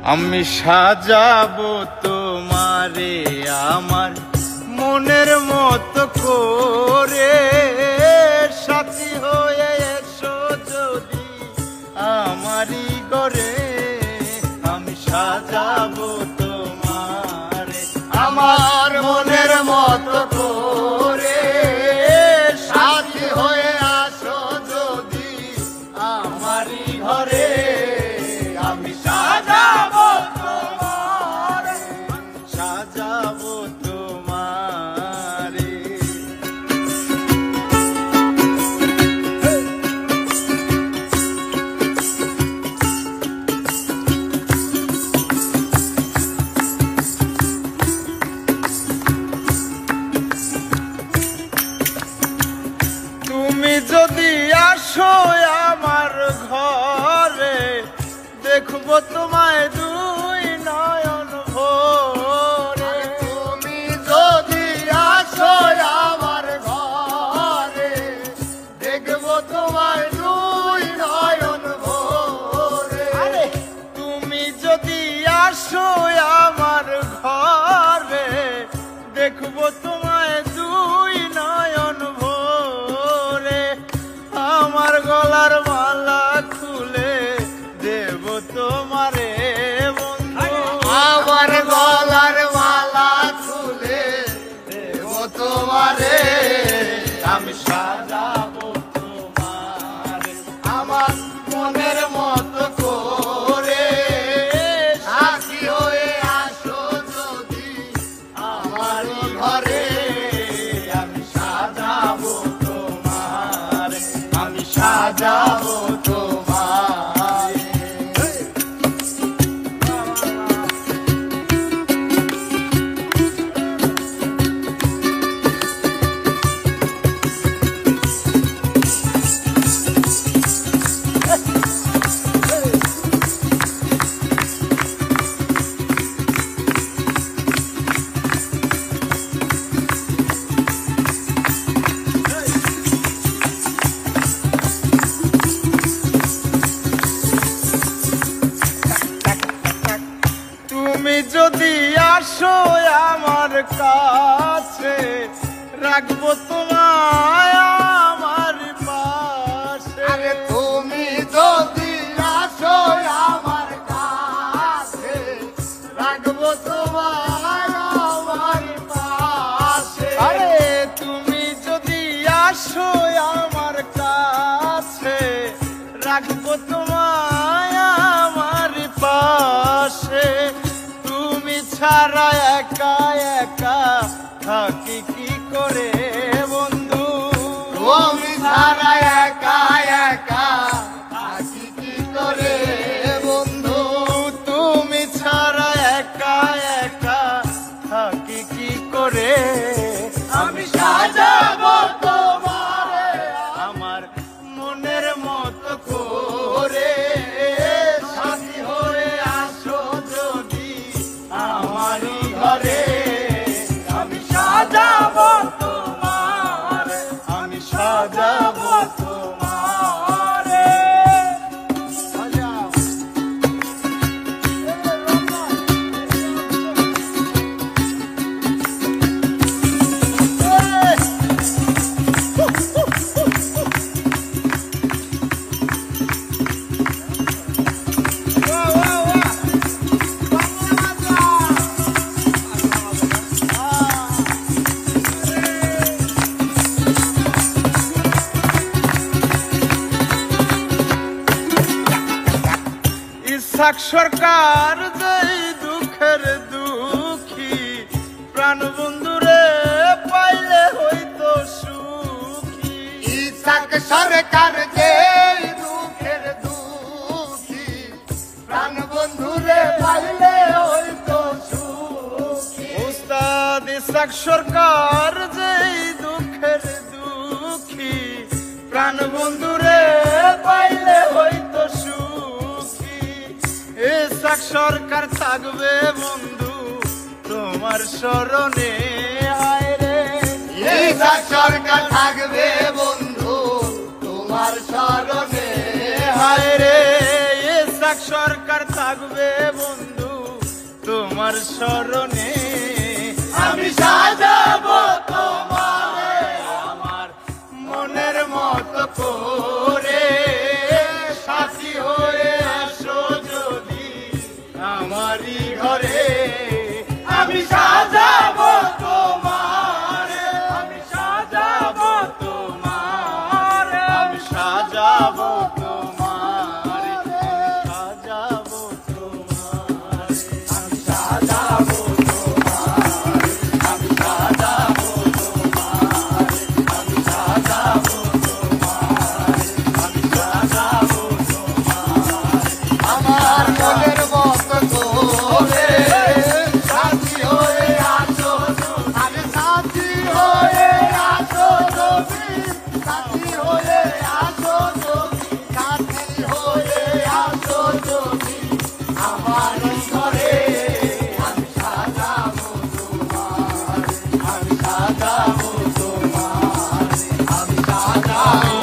আমি সাজাবো তোমারে আমার মনের মতো করে, সাথী হয়ে এসো যদি আমারই ঘরে। আমি সাজাবো তোমারে আমার মনের মতো করে, সাথী হয়ে আসো যদি আমারই ঘরে। আমি সাজাবো তোমারে, সাজাবো তোমারে। তুমি যদি আসো আমার ঘরে, দেখবো তোমায় দুই নয়ন ভরে। তুমি যদি আসো আমার ঘরে, দেখবো তোমায় দুই নয়ন ভরে। তুমি যদি আসো আমার ঘরে, দেখবো তোমায় দুই নয়ন ভরে। আমার গলার মালা খুলে দেব তোমারে বন্ধু, আমার গলার মালা খুলে দেব তোমারে। আমি সাজাবো তোমারে আমার মনের মতো করে, সাথী হয়ে আসো যদি আমার ঘরে। আমি সাজাবো তোমারে, আমি সাজাবো তোমারে। তুমি যদি আসো আমার কাছে, রাখবো তোমায় আমার পাশে। তুমি যদি আসো আমার কাছে, রাখবো তোমায় আমার পাশে। আরে তুমি যদি আসো আমার কাছে, রাখবো তোমায় আমার পাশে। তুমি ছাড়া একা একা থাকি কি করে বন্ধু, তুমি ছাড়া একা একা থাকি কি করে বন্ধু। তুমি ছাড়া একা একা থাকি কি করে। আমি সাজাবো তোমারে আমার মনের মতো করে, সাথী হয়ে আসো যদি আমারই ঘরে। আমি সাজাবো তোমারে, আমি সাজাবো তোমারে। ইসাক সরকার যেই দুঃখের দুঃখী, প্রাণ বন্ধুরে পাইলে হইতো সুখী। ইসাক সরকার যেই দুঃখের দুঃখী, প্রাণ বন্ধুরে পাইলে হইতো সুখী। উস্তাদ ইসাক সরকার যেই দুঃখের দুঃখী, প্রাণ বন্ধুরে পাইলে হইতো সুখী। ইসাক সরকার থাকবে বন্ধু তোমার স্মরণে, হায় রে। ইসাক সরকার থাকবে বন্ধু তোমার স্মরণে, হায় রে। ইসাক সরকার থাকবে বন্ধু তোমার শরণে আমি সাজাবো তোমারে আমার মনের মতো করে সাথী হয়ে আসো যদি আমারই ঘরে আমি সাজাবো তোমারে আমি সাজাবো তোমারে আমি সাজাবো তোমারে আমি সাজাবো তোমারে আমি সাজাবো তোমারে আমি সাজাবো তোমারে আমি সাজাবো তোমারে আমি সাজাবো তোমারে আমার মনের মতো করে সাথী হয়ে আসো আরে সাথী হয়ে আসো তুমি সাথী হয়ে আসো তুমি সাথী হয়ে আসো তুমি আমার ঘরে আমি সাজাবো তোমার আমি সাজাবো তোমার আমি সাজাবো